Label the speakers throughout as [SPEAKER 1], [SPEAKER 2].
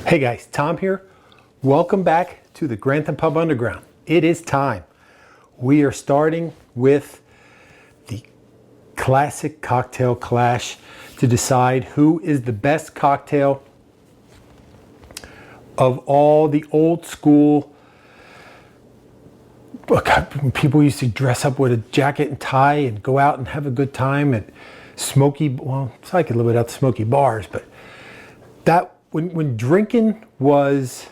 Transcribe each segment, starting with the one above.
[SPEAKER 1] Hey guys, Tom here. Welcome back to the Grantham Pub Underground. It is time. We are starting with the classic cocktail clash to decide who is the best cocktail of all the old school. When people used to dress up with a jacket and tie and go out and have a good time at smoky, well, it's like a little bit out the smoky bars, but that when drinking was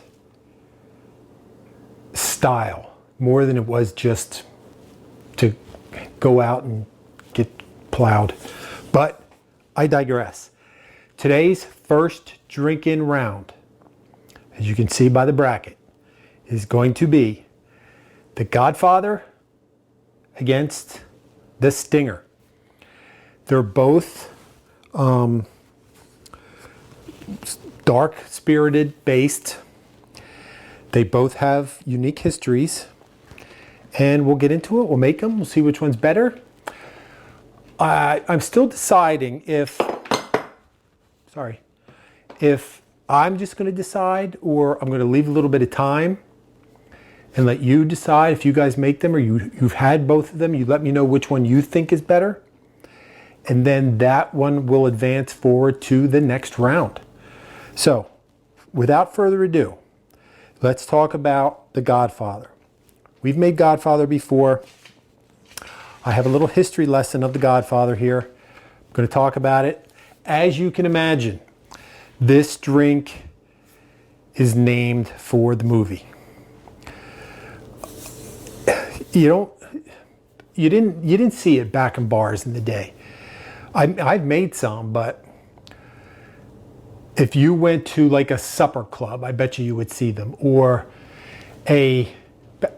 [SPEAKER 1] style more than it was just to go out and get plowed. But I digress. Today's first drink-in round, as you can see by the bracket, is going to be the Godfather against the Stinger. They're both dark spirited based. They both have unique histories, and we'll get into it. We'll make them. We'll see which one's better. I'm still deciding if I'm just going to decide, or I'm going to leave a little bit of time and let you decide. If you guys make them, or you've had both of them, you let me know which one you think is better, and then that one will advance forward to the next round. So, without further ado, let's talk about the Godfather. We've made Godfather before. I have a little history lesson of the Godfather here. I'm going to talk about it. As you can imagine, this drink is named for the movie. You didn't see it back in bars in the day. I've made some, but if you went to like a supper club, I bet you would see them, or a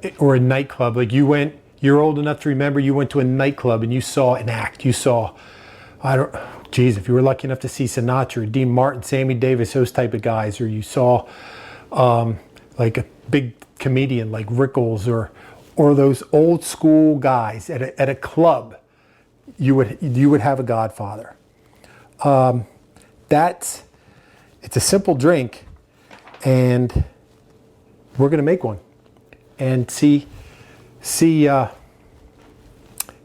[SPEAKER 1] nightclub. Like you're old enough to remember you went to a nightclub and you saw an act. You saw, if you were lucky enough to see Sinatra, Dean Martin, Sammy Davis, those type of guys, or you saw like a big comedian like Rickles, or those old school guys at a club, you would have a Godfather. It's a simple drink, and we're going to make one and see how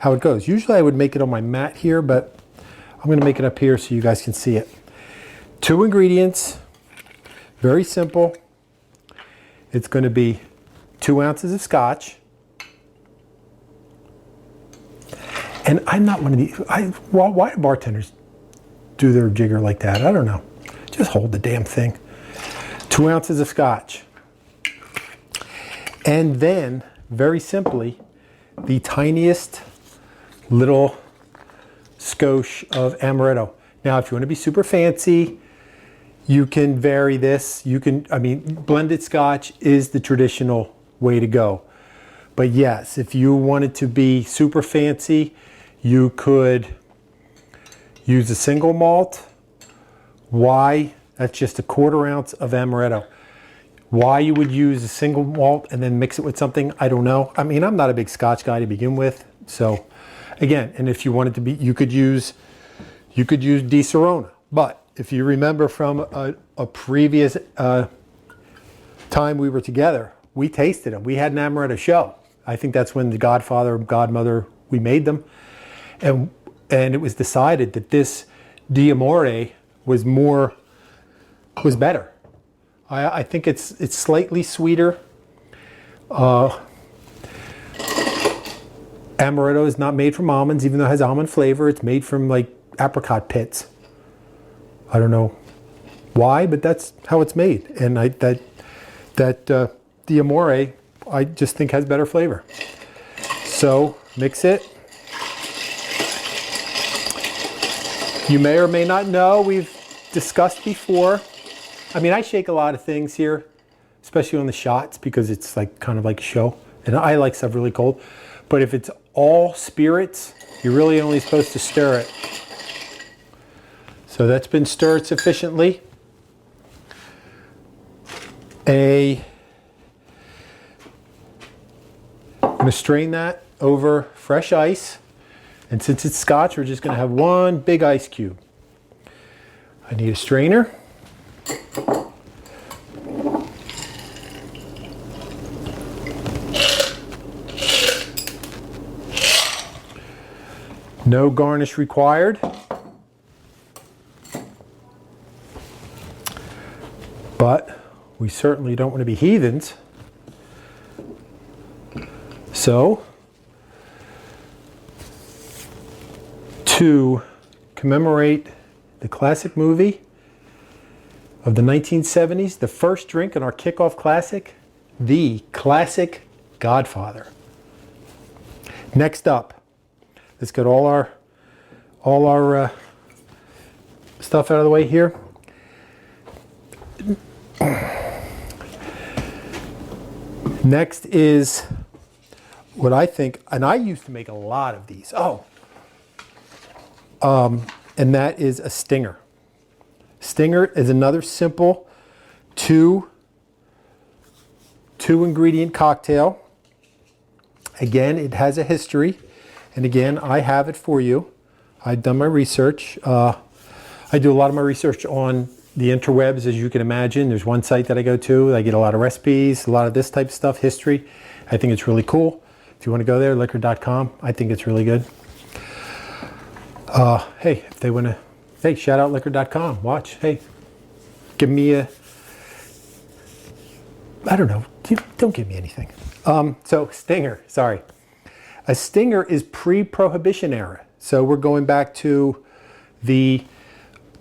[SPEAKER 1] it goes. Usually I would make it on my mat here, but I'm going to make it up here so you guys can see it. 2 ingredients, very simple. It's going to be 2 ounces of Scotch. And I'm not one of these, why do bartenders do their jigger like that? I don't know. Just hold the damn thing. 2 ounces of Scotch. And then, very simply, the tiniest little skosh of Amaretto. Now, if you want to be super fancy, you can vary this. Blended Scotch is the traditional way to go. But yes, if you wanted to be super fancy, you could use a single malt. Why? That's just a 1/4 ounce of Amaretto. Why you would use a single malt and then mix it with something, I don't know. I mean, I'm not a big Scotch guy to begin with. So again, and if you wanted to be, you could use Di Serona. But if you remember from a previous time we were together, we tasted them. We had an Amaretto show. I think that's when the Godfather, Godmother, we made them. And it was decided that this D'Amore was better. I think it's slightly sweeter. Amaretto is not made from almonds, even though it has almond flavor. It's made from like apricot pits. I don't know why, but that's how it's made. And that D'Amore, I just think has better flavor. So mix it. You may or may not know, we've discussed before. I mean, I shake a lot of things here, especially on the shots, because it's like kind of like a show. And I like stuff really cold. But if it's all spirits, you're really only supposed to stir it. So that's been stirred sufficiently. I'm going to strain that over fresh ice. And since it's Scotch, we're just going to have 1 big ice cube. I need a strainer. No garnish required. But we certainly don't want to be heathens. So, to commemorate the classic movie of the 1970s, the first drink in our kickoff classic, the classic Godfather. Next up, let's get all our stuff out of the way here. Next is what I think, and I used to make a lot of these. And that is a stinger. Stinger is another simple two ingredient cocktail. Again, it has a history, and again, I have it for you. I've done my research. I do a lot of my research on the interwebs, as you can imagine. There's one site that I go to. I get a lot of recipes, a lot of this type of stuff, history. I think it's really cool. If you want to go there, liquor.com, I think it's really good. Hey, if they want to, hey, shout out liquor.com. Watch, hey, give me a, I don't know, don't give me anything. So stinger, sorry. A stinger is pre-prohibition era. So we're going back to the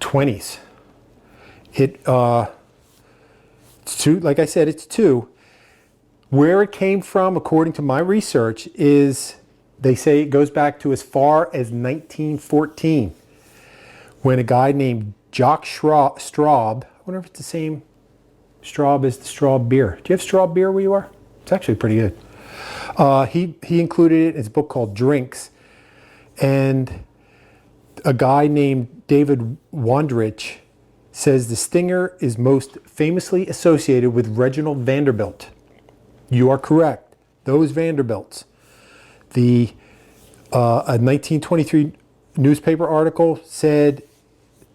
[SPEAKER 1] 20s. It's two, like I said, it's two. Where it came from, according to my research, is they say it goes back to as far as 1914, when a guy named Jock Straub, I wonder if it's the same Straub as the Straub beer. Do you have Straub beer where you are? It's actually pretty good. He included it in his book called Drinks, and a guy named David Wondrich says the stinger is most famously associated with Reginald Vanderbilt. You are correct. Those Vanderbilts. A 1923 newspaper article said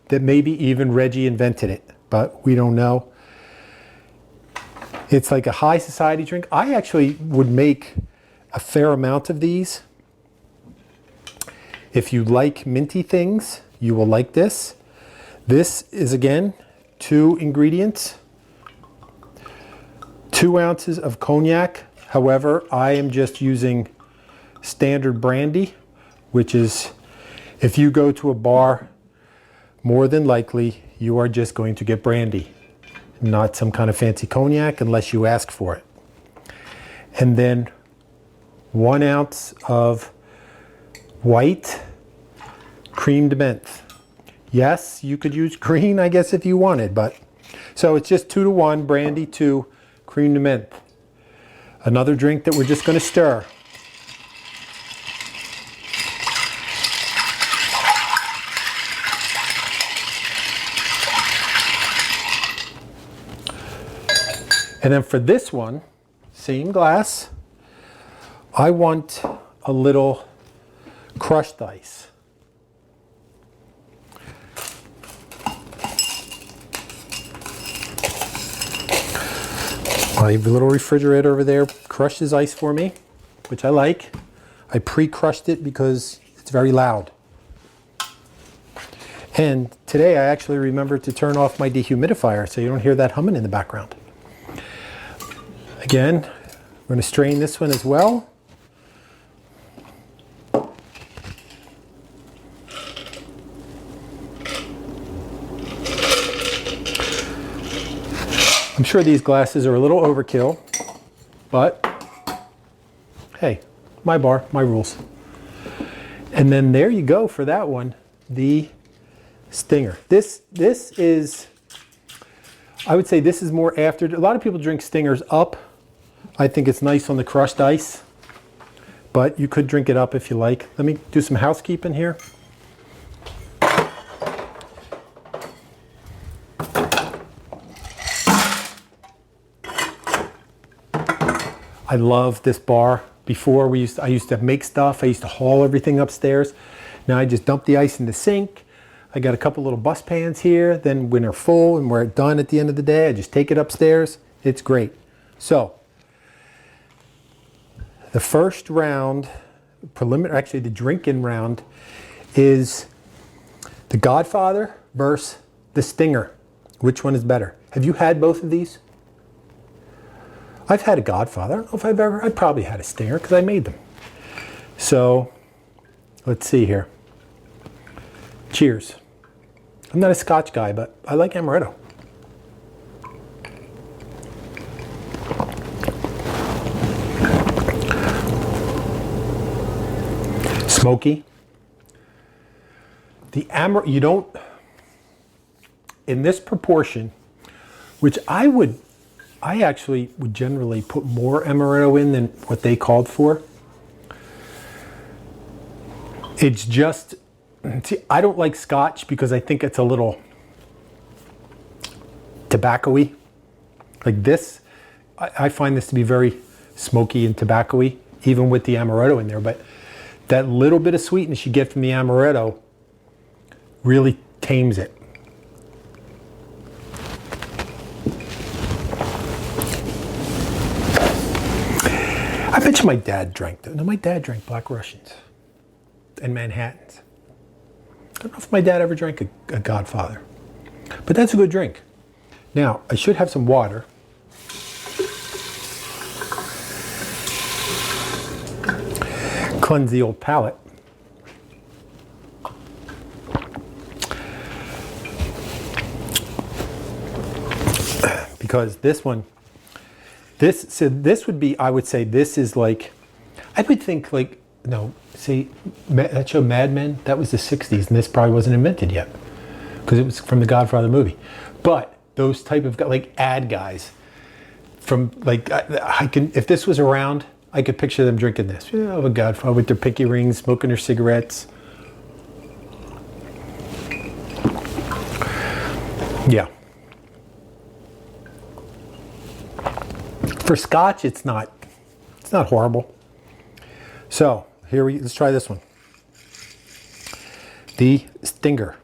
[SPEAKER 1] that maybe even Reggie invented it, but we don't know. It's like a high society drink. I actually would make a fair amount of these. If you like minty things, you will like this. This is, again, 2 ingredients. 2 ounces of cognac. However, I am just using standard brandy, which is, if you go to a bar, more than likely you are just going to get brandy, not some kind of fancy cognac unless you ask for it. And then 1 ounce of white creamed menthe. Yes, you could use green, I guess, if you wanted, but so it's just 2 to 1 brandy to creamed menthe. Another drink that we're just going to stir. And then for this one, same glass, I want a little crushed ice. I have a little refrigerator over there, crushes ice for me, which I like. I pre-crushed it because it's very loud. And today I actually remembered to turn off my dehumidifier so you don't hear that humming in the background. Again, we're going to strain this one as well. I'm sure these glasses are a little overkill, but hey, my bar, my rules. And then there you go for that one, the stinger. This is, I would say this is more after, a lot of people drink stingers up. I think it's nice on the crushed ice, but you could drink it up if you like. Let me do some housekeeping here. I love this bar. Before I used to make stuff. I used to haul everything upstairs. Now I just dump the ice in the sink. I got a couple little bus pans here. Then when they're full and we're done at the end of the day, I just take it upstairs. It's great. So the first round preliminary, actually the drinking round, is the Godfather versus the Stinger. Which one is better? Have you had both of these? I've had a Godfather. I don't know if I probably had a Stinger because I made them. So let's see here. Cheers. I'm not a Scotch guy, but I like Amaretto. Smoky. The Amaretto, you don't, in this proportion, which I actually would generally put more Amaretto in than what they called for. It's just, see, I don't like Scotch because I think it's a little tobacco-y. Like this, I find this to be very smoky and tobacco-y, even with the Amaretto in there. But that little bit of sweetness you get from the Amaretto really tames it. I bet you my dad drank them. No, my dad drank Black Russians and Manhattans. I don't know if my dad ever drank a Godfather, but that's a good drink. Now, I should have some water. Cleanse the old palate. Because this one, this would be, I would say this is like, I would think like, no, see, that show Mad Men, that was the 60s, and this probably wasn't invented yet, because it was from the Godfather movie. But those type of, like, ad guys, from, like, I can, if this was around, I could picture them drinking this. You know, a Godfather with their pinky rings, smoking their cigarettes. Yeah. For Scotch, it's not horrible. So let's try this one. The Stinger.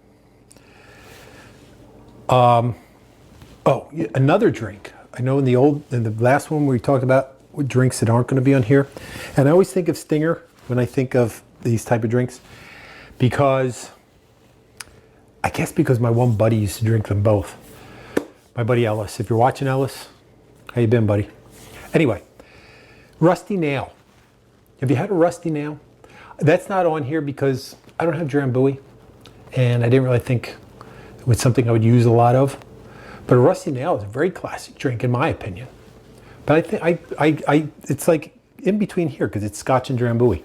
[SPEAKER 1] Another drink. I know in the last one we talked about drinks that aren't going to be on here, and I always think of Stinger when I think of these type of drinks, because I guess because my one buddy used to drink them both. My buddy Ellis. If you're watching, Ellis, how you been, buddy? Anyway, Rusty Nail. Have you had a Rusty Nail? That's not on here because I don't have Drambuie, and I didn't really think it was something I would use a lot of. But a Rusty Nail is a very classic drink in my opinion. But I think it's like in between here because it's Scotch and Drambuie.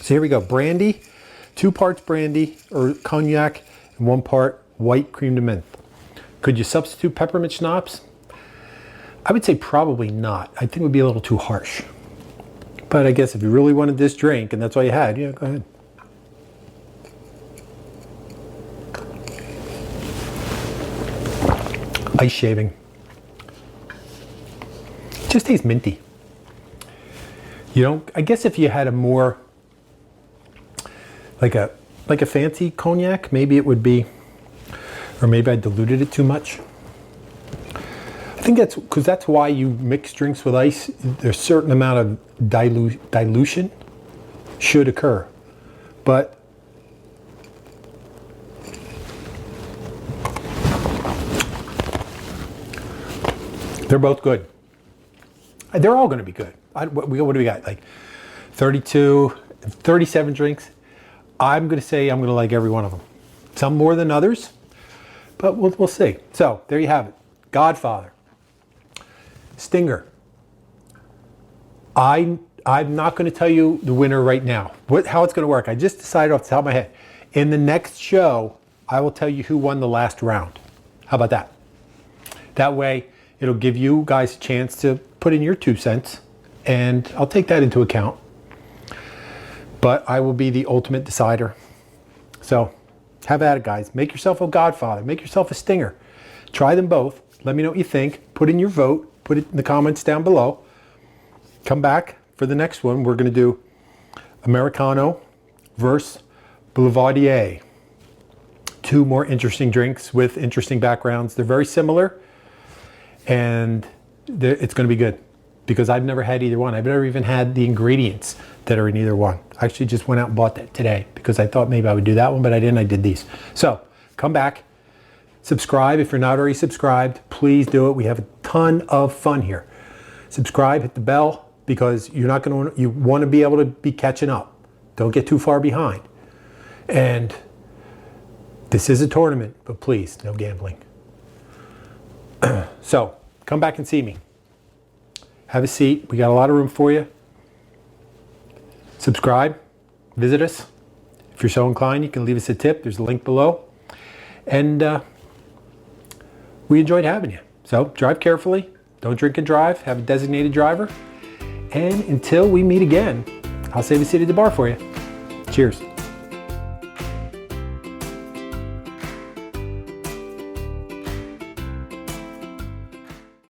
[SPEAKER 1] So here we go. Brandy, 2 parts brandy or cognac and 1 part white cream de menthe. Could you substitute peppermint schnapps? I would say probably not. I think it would be a little too harsh. But I guess if you really wanted this drink and that's all you had, yeah, go ahead. Ice shaving. Just tastes minty. You know, I guess if you had a more like a fancy cognac, maybe it would be, or maybe I diluted it too much. I think that's because that's why you mix drinks with ice. There's a certain amount of dilution should occur, but they're both good. They're all going to be good. What do we got? Like 32, 37 drinks. I'm going to say I'm going to like every one of them. Some more than others, but we'll see. So there you have it. Godfather. Stinger. I'm not going to tell you the winner right now. How it's going to work. I just decided off the top of my head. In the next show, I will tell you who won the last round. How about that? That way, it'll give you guys a chance to put in your 2 cents, and I'll take that into account. But I will be the ultimate decider. So, have at it, guys. Make yourself a Godfather. Make yourself a Stinger. Try them both. Let me know what you think. Put in your vote. Put it in the comments down below. Come back for the next one. We're going to do Americano versus Boulevardier. 2 more interesting drinks with interesting backgrounds. They're very similar, and it's going to be good. because I've never had either one. I've never even had the ingredients that are in either one. I actually just went out and bought that today because I thought maybe I would do that one, but I didn't. I did these. So come back, subscribe if you're not already subscribed. Please do it. We have a ton of fun here. Subscribe, hit the bell, because you're not going to, you want to be able to be catching up. Don't get too far behind. And this is a tournament, but please, no gambling. So come back and see me. Have a seat. We got a lot of room for you. Subscribe. Visit us. If you're so inclined, you can leave us a tip. There's a link below. And we enjoyed having you. So drive carefully. Don't drink and drive. Have a designated driver. And until we meet again, I'll save a seat at the bar for you. Cheers.